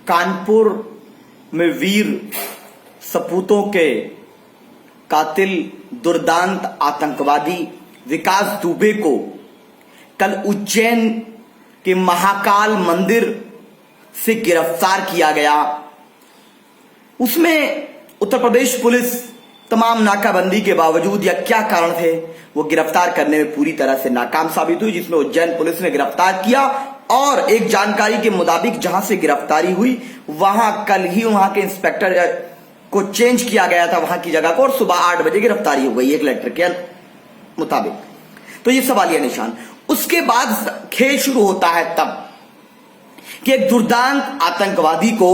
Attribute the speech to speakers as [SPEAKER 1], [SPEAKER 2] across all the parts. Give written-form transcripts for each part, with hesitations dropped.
[SPEAKER 1] कानपुर में वीर सपूतों के कातिल दुर्दांत आतंकवादी विकास दुबे को कल उज्जैन के महाकाल मंदिर से गिरफ्तार किया गया। उसमें उत्तर प्रदेश पुलिस तमाम नाकाबंदी के बावजूद या क्या कारण थे वो गिरफ्तार करने में पूरी तरह से नाकाम साबित हुई, जिसमें उज्जैन पुलिस ने गिरफ्तार किया। और एक जानकारी के मुताबिक जहां से गिरफ्तारी हुई वहां कल ही वहां के इंस्पेक्टर को चेंज किया गया था वहां की जगह को, और सुबह 8 बजे गिरफ्तारी हो गई एक लेटर के मुताबिक। तो ये सवालिया निशान। उसके बाद खेल शुरू होता है तब कि एक दुर्दांत आतंकवादी को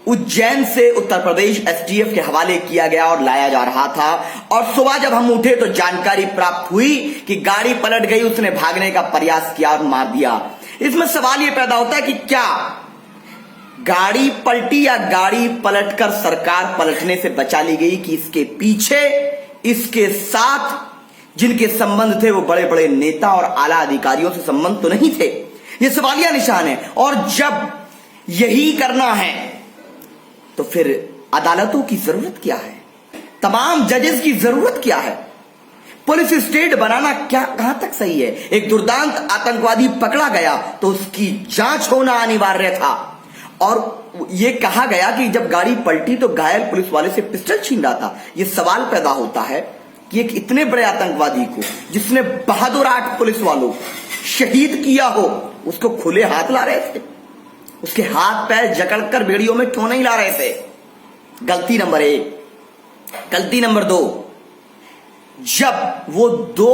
[SPEAKER 1] उज्जैन से उत्तर प्रदेश एसटीएफ के हवाले किया गया और लाया जा रहा था। और सुबह जब हम उठे तो जानकारी प्राप्त हुई कि गाड़ी पलट गई, उसने भागने का प्रयास किया और मार दिया। इसमें सवाल यह पैदा होता है कि क्या गाड़ी पलटी या गाड़ी पलटकर सरकार पलटने से बचा ली गई, कि इसके पीछे इसके साथ जिनके संबंध थे वो बड़े बड़े नेता और आला अधिकारियों से संबंध तो नहीं थे। ये सवालिया निशान है। और जब यही करना है तो फिर अदालतों की जरूरत क्या है, तमाम जजेस की जरूरत क्या है, पुलिस स्टेट बनाना क्या कहां तक सही है। एक दुर्दांत आतंकवादी पकड़ा गया तो उसकी जांच होना अनिवार्य था। और यह कहा गया कि जब गाड़ी पलटी तो घायल पुलिस वाले से पिस्टल छीन रहा था। यह सवाल पैदा होता है कि एक इतने बड़े आतंकवादी को, जिसने बहादुर 8 पुलिस वालों शहीद किया हो, उसको खुले हाथ ला रहे थे, उसके हाथ पैर जकड़कर बेड़ियों में क्यों नहीं ला रहे थे। गलती नंबर 1। गलती नंबर 2, जब वो 2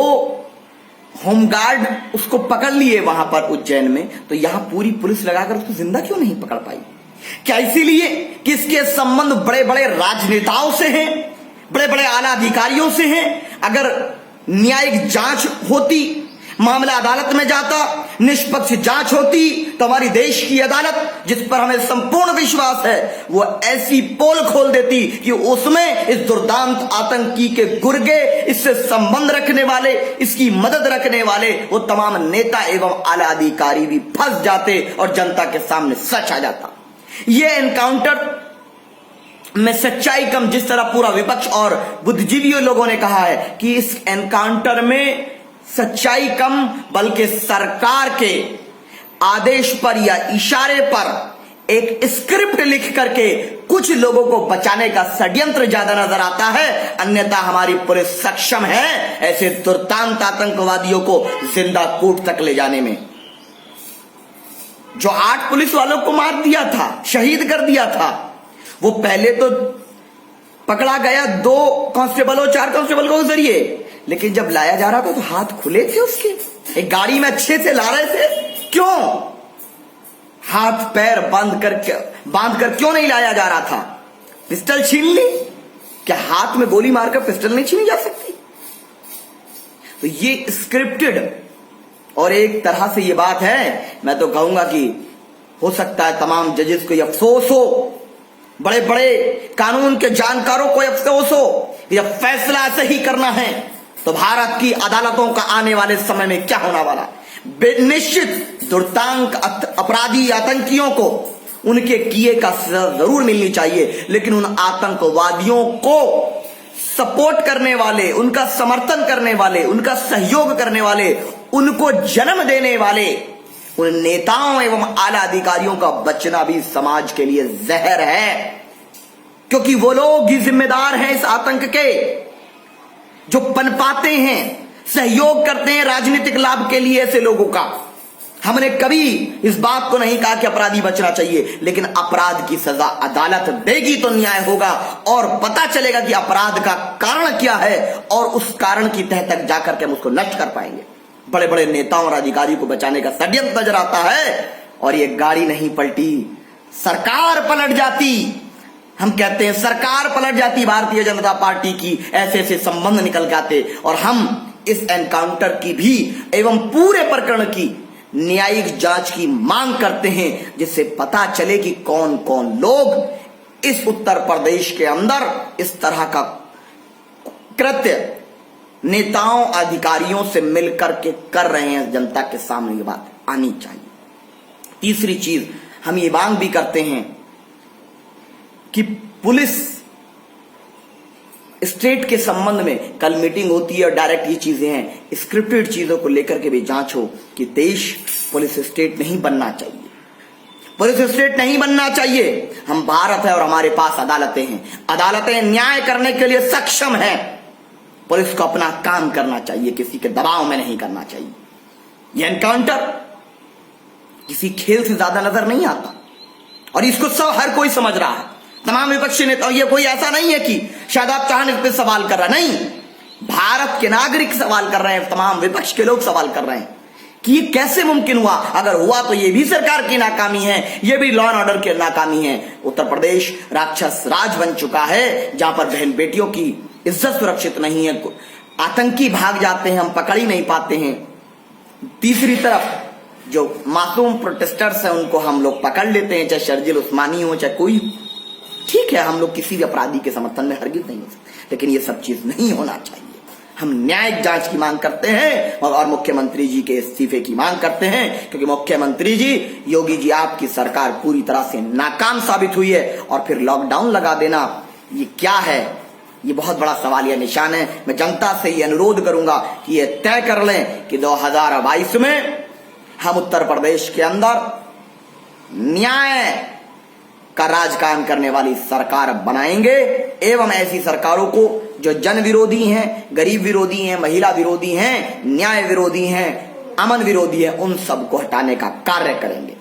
[SPEAKER 1] होमगार्ड उसको पकड़ लिए वहां पर उज्जैन में, तो यहां पूरी पुलिस लगाकर उसको जिंदा क्यों नहीं पकड़ पाई। क्या इसीलिए कि इसके संबंध बड़े बड़े राजनेताओं से हैं, बड़े बड़े आला अधिकारियों से हैं। अगर न्यायिक जांच होती, मामला अदालत में जाता, निष्पक्ष जांच होती, तो हमारी देश की अदालत, जिस पर हमें संपूर्ण विश्वास है, वो ऐसी पोल खोल देती कि उसमें इस दुर्दांत आतंकी के गुर्गे, इससे संबंध रखने वाले, इसकी मदद रखने वाले वो तमाम नेता एवं आला अधिकारी भी फंस जाते और जनता के सामने सच आ जाता। ये एनकाउंटर में सच्चाई कम, जिस तरह पूरा विपक्ष और बुद्धिजीवियों लोगों ने कहा है कि इस एनकाउंटर में सच्चाई कम, बल्कि सरकार के आदेश पर या इशारे पर एक स्क्रिप्ट लिख करके कुछ लोगों को बचाने का षड्यंत्र ज्यादा नजर आता है। अन्यथा हमारी पुलिस सक्षम है ऐसे दुर्दांत आतंकवादियों को जिंदा कूट तक ले जाने में। जो 8 पुलिस वालों को मार दिया था, शहीद कर दिया था, वो पहले तो पकड़ा गया 2 कांस्टेबलों 4 कांस्टेबल के जरिए, लेकिन जब लाया जा रहा था तो हाथ खुले थे उसके, एक गाड़ी में अच्छे से ला रहे थे। क्यों हाथ पैर बांध कर क्यों नहीं लाया जा रहा था। पिस्टल छीन ली, क्या हाथ में गोली मारकर पिस्टल नहीं छीनी जा सकती। तो ये स्क्रिप्टेड, और एक तरह से ये बात है, मैं तो कहूंगा कि हो सकता है तमाम जजेस को ये अफसोस हो, बड़े बड़े कानून के जानकारों को अफसोस हो, यह फैसला ऐसे ही करना है तो भारत की अदालतों का आने वाले समय में क्या होना वाला। निश्चित दुर्दांत अपराधी आतंकियों को उनके किए का सजा जरूर मिलनी चाहिए, लेकिन उन आतंकवादियों को सपोर्ट करने वाले, उनका समर्थन करने वाले, उनका सहयोग करने वाले, उनको जन्म देने वाले उन नेताओं एवं आला अधिकारियों का बचना भी समाज के लिए जहर है, क्योंकि वो लोग ही जिम्मेदार हैं इस आतंक के, जो पनपाते हैं, सहयोग करते हैं राजनीतिक लाभ के लिए ऐसे लोगों का। हमने कभी इस बात को नहीं कहा कि अपराधी बचना चाहिए, लेकिन अपराध की सजा अदालत देगी तो न्याय होगा और पता चलेगा कि अपराध का कारण क्या है, और उस कारण की तह तक जाकर के हम उसको नष्ट कर पाएंगे। बड़े बड़े नेताओं और अधिकारियों को बचाने का षड्यंत्र नजर आता है, और ये गाड़ी नहीं पलटी, सरकार पलट जाती। हम कहते हैं सरकार पलट जाती भारतीय जनता पार्टी की, ऐसे ऐसे संबंध निकल जाते, और हम इस एनकाउंटर की भी एवं पूरे प्रकरण की न्यायिक जांच की मांग करते हैं, जिससे पता चले कि कौन कौन लोग इस उत्तर प्रदेश के अंदर इस तरह का कृत्य नेताओं अधिकारियों से मिलकर के कर रहे हैं। जनता के सामने ये बात आनी चाहिए। तीसरी चीज हम ये मांग भी करते हैं कि पुलिस स्टेट के संबंध में कल मीटिंग होती है और डायरेक्ट ये चीजें हैं, स्क्रिप्टेड चीजों को लेकर के भी जांच हो कि देश पुलिस स्टेट नहीं बनना चाहिए, पुलिस स्टेट नहीं बनना चाहिए। हम भारत है और हमारे पास अदालतें हैं, अदालतें न्याय करने के लिए सक्षम हैं। पुलिस को अपना काम करना चाहिए, किसी के दबाव में नहीं करना चाहिए। यह एनकाउंटर किसी खेल से ज्यादा नजर नहीं आता और इसको सब हर कोई समझ रहा है, तमाम विपक्षी नेता। ये कोई ऐसा नहीं है कि शायद आप चाहने पे सवाल कर रहा, नहीं, भारत के नागरिक सवाल कर रहे हैं, तमाम विपक्ष के लोग सवाल कर रहे हैं कि ये कैसे मुमकिन हुआ। अगर हुआ तो ये भी सरकार की नाकामी है, ये भी लॉ एंड ऑर्डर की नाकामी है। उत्तर प्रदेश राक्षस राज बन चुका है, जहां पर बहन बेटियों की इज्जत सुरक्षित नहीं है, आतंकी भाग जाते हैं, हम पकड़ ही नहीं पाते हैं। तीसरी तरफ जो मासूम प्रोटेस्टर्स हैं उनको हम लोग पकड़ लेते हैं, चाहे शर्जील उस्मानी हो चाहे कोई, ठीक है, हम लोग किसी भी अपराधी के समर्थन में हरगिज नहीं हो सकते, लेकिन ये सब चीज नहीं होना चाहिए। हम न्यायिक जांच की मांग करते हैं और मुख्यमंत्री जी के इस्तीफे की मांग करते हैं, क्योंकि मुख्यमंत्री जी, योगी जी, आपकी सरकार पूरी तरह से नाकाम साबित हुई है। और फिर लॉकडाउन लगा देना, ये क्या है, ये बहुत बड़ा सवालिया निशान है। मैं जनता से ये अनुरोध करूंगा कि ये तय कर लें कि 2022 में हम उत्तर प्रदेश के अंदर न्याय का राजकारण करने वाली सरकार बनाएंगे एवं ऐसी सरकारों को जो जन विरोधी हैं, गरीब विरोधी हैं, महिला विरोधी हैं, न्याय विरोधी हैं, अमन विरोधी हैं, उन सबको हटाने का कार्य करेंगे।